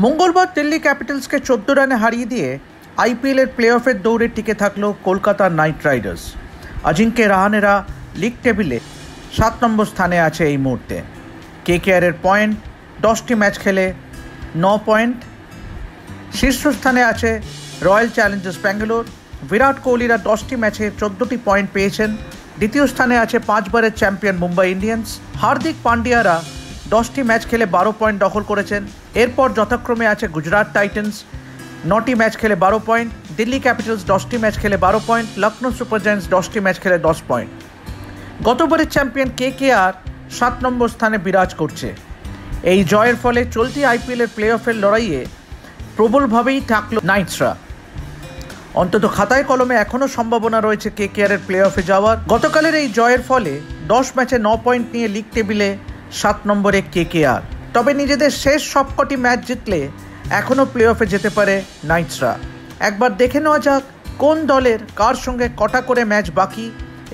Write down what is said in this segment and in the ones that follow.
মঙ্গলবার দিল্লি ক্যাপিটালসকে 14 রানে হারিয়ে দিয়ে আইপিএলের প্লে অফের দৌড়ে টিকে থাকলো কলকাতা নাইট রাইডার্স। অজিঙ্ক্য রাহানেরা লিগ টেবিলে 7 নম্বর স্থানে আছে এই মুহূর্তে। কেকেআরের পয়েন্ট 10টি ম্যাচ খেলে 9 পয়েন্ট। শীর্ষস্থানে আছে রয়্যাল চ্যালেঞ্জার্স ব্যাঙ্গালোর। বিরাট কোহলিরা 10টি ম্যাচে 14টি পয়েন্ট পেয়েছেন। দ্বিতীয় স্থানে আছে 5 বারের চ্যাম্পিয়ন মুম্বাই ইন্ডিয়ান্স। হার্দিক পান্ডিয়ারা 10টি ম্যাচ খেলে 12 পয়েন্ট দখল করেছেন। এরপর যথাক্রমে আছে গুজরাট টাইটান্স 9টি ম্যাচ খেলে 12 পয়েন্ট, দিল্লি ক্যাপিটালস 10টি ম্যাচ খেলে 12 পয়েন্ট, লখনৌ সুপার জায়ান্টস 10টি ম্যাচ খেলে 10 পয়েন্ট। গতবারের চ্যাম্পিয়ন কেকেআর 7 নম্বর স্থানে বিরাজ করছে। এই জয়ের ফলে চলতি আইপিএলের প্লে অফের লড়াইয়ে প্রবলভাবেই থাকল নাইটসরা। অন্তত খাতায় কলমে এখনও সম্ভাবনা রয়েছে কেকেআরের প্লে অফে যাওয়ার। গতকালের এই জয়ের ফলে 10 ম্যাচে 9 পয়েন্ট নিয়ে লিগ টেবিলে 7 নম্বরে কেকেআর। তবে নিজেদের শেষ সবকটি ম্যাচ জিতলে এখনও প্লে অফে যেতে পারে নাইটসরা। একবার দেখে নেওয়া যাক কোন দলের কার সঙ্গে কটা করে ম্যাচ বাকি,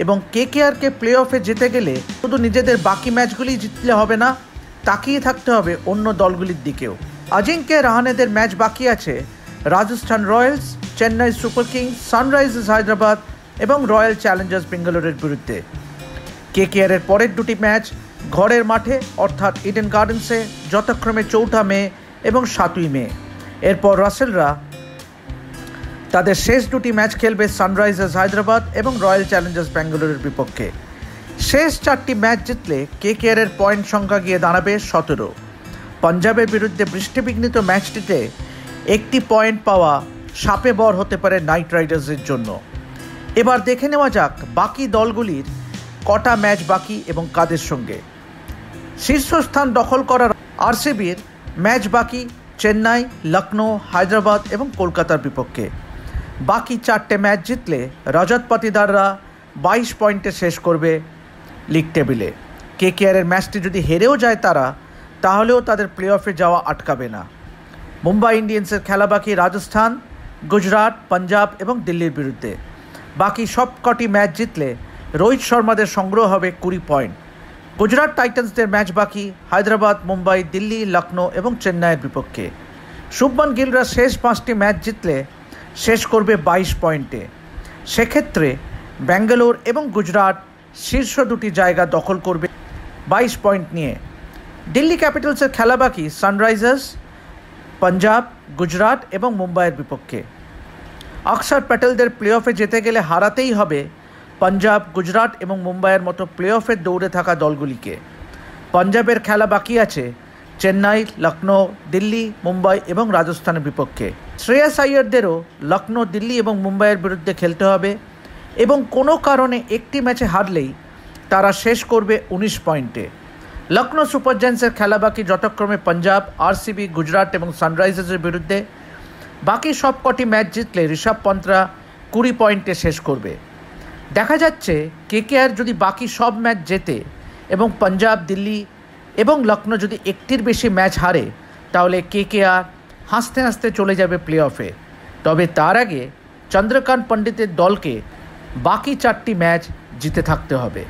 এবং কেকেআরকে প্লে অফে যেতে গেলে শুধু নিজেদের বাকি ম্যাচগুলি জিতলে হবে না, তাকিয়ে থাকতে হবে অন্য দলগুলির দিকেও। অজিঙ্ক্য রাহানেদের ম্যাচ বাকি আছে Rajasthan Royals, Chennai Super Kings, Sunrisers Hyderabad এবং রয়্যাল চ্যালেঞ্জার্স বেঙ্গালোরের বিরুদ্ধে। কেকেআরের পরের দুটি ম্যাচ ঘরের মাঠে অর্থাৎ ইডেন গার্ডেন্সে যথাক্রমে 4 মে এবং 7 মে। এরপর রাসেলরা তাদের শেষ দুটি ম্যাচ খেলবে সানরাইজার্স হায়দ্রাবাদ এবং রয়্যাল চ্যালেঞ্জার্স ব্যাঙ্গালোরের বিপক্ষে। শেষ 4টি ম্যাচ জিতলে কেকেআরের পয়েন্ট সংখ্যা গিয়ে দাঁড়াবে 17। পাঞ্জাবের বিরুদ্ধে বৃষ্টিবিঘ্নিত ম্যাচটিতে 1টি পয়েন্ট পাওয়া শাপে বর হতে পারে নাইট রাইডার্সের জন্য। এবার দেখে নেওয়া যাক বাকি দলগুলির কটা ম্যাচ বাকি এবং কাদের সঙ্গে। শীর্ষস্থান দখল করার আরসিবির ম্যাচ বাকি চেন্নাই, লখনৌ, হায়দ্রাবাদ এবং কলকাতার বিপক্ষে। বাকি 4টে ম্যাচ জিতলে রজত পাটিদাররা 22 পয়েন্টে শেষ করবে লিগ টেবিলে। কেকেআরের ম্যাচটি যদি হেরেও যায় তারা, তাহলেও তাদের প্লে অফে যাওয়া আটকাবে না। মুম্বাই ইন্ডিয়ান্সের খেলা বাকি রাজস্থান, গুজরাট, পাঞ্জাব এবং দিল্লির বিরুদ্ধে। বাকি সব কটি ম্যাচ জিতলে রোহিত শর্মাদের সংগ্রহ হবে 20 পয়েন্ট। গুজরাট টাইটান্সদের ম্যাচ বাকি হায়দ্রাবাদ, মুম্বাই, দিল্লি, লখনৌ এবং চেন্নাইয়ের বিপক্ষে। শুভমান গিলরা শেষ 5টি ম্যাচ জিতলে শেষ করবে 22 পয়েন্টে। সেক্ষেত্রে ব্যাঙ্গালোর এবং গুজরাট শীর্ষ দুটি জায়গা দখল করবে 22 পয়েন্ট নিয়ে। দিল্লি ক্যাপিটালসের খেলা বাকি সানরাইজার্স, পাঞ্জাব, গুজরাট এবং মুম্বাইয়ের বিপক্ষে। অক্ষর প্যাটেলদের প্লে অফে যেতে গেলে হারাতেই হবে পাঞ্জাব, গুজরাট এবং মুম্বাইয়ের মতো প্লে অফের দৌড়ে থাকা দলগুলিকে। পাঞ্জাবের খেলা বাকি আছে চেন্নাই, লখনৌ, দিল্লি, মুম্বাই এবং রাজস্থানের বিপক্ষে। শ্রেয়াস আইয়ারদেরও লখনৌ, দিল্লি এবং মুম্বাইয়ের বিরুদ্ধে খেলতে হবে, এবং কোনো কারণে একটি ম্যাচে হারলেই তারা শেষ করবে 19 পয়েন্টে। লখনৌ সুপার জায়ান্টসের খেলা বাকি যথাক্রমে পাঞ্জাব, আরসিবি, গুজরাট এবং সানরাইজার্সের বিরুদ্ধে। বাকি সব কটি ম্যাচ জিতলে ঋষভ পন্তরা 20 পয়েন্টে শেষ করবে। দেখা যাচ্ছে কেকেআর যদি বাকি সব ম্যাচ জেতে এবং পাঞ্জাব, দিল্লি এবং লখনৌ যদি একটির বেশি ম্যাচ হারে, তাহলে কেকেআর হাসতে হাসতে চলে যাবে প্লে অফে। তবে তার আগে চন্দ্রকান্ত পণ্ডিতের দলকে বাকি 4টি ম্যাচ জিতে থাকতে হবে।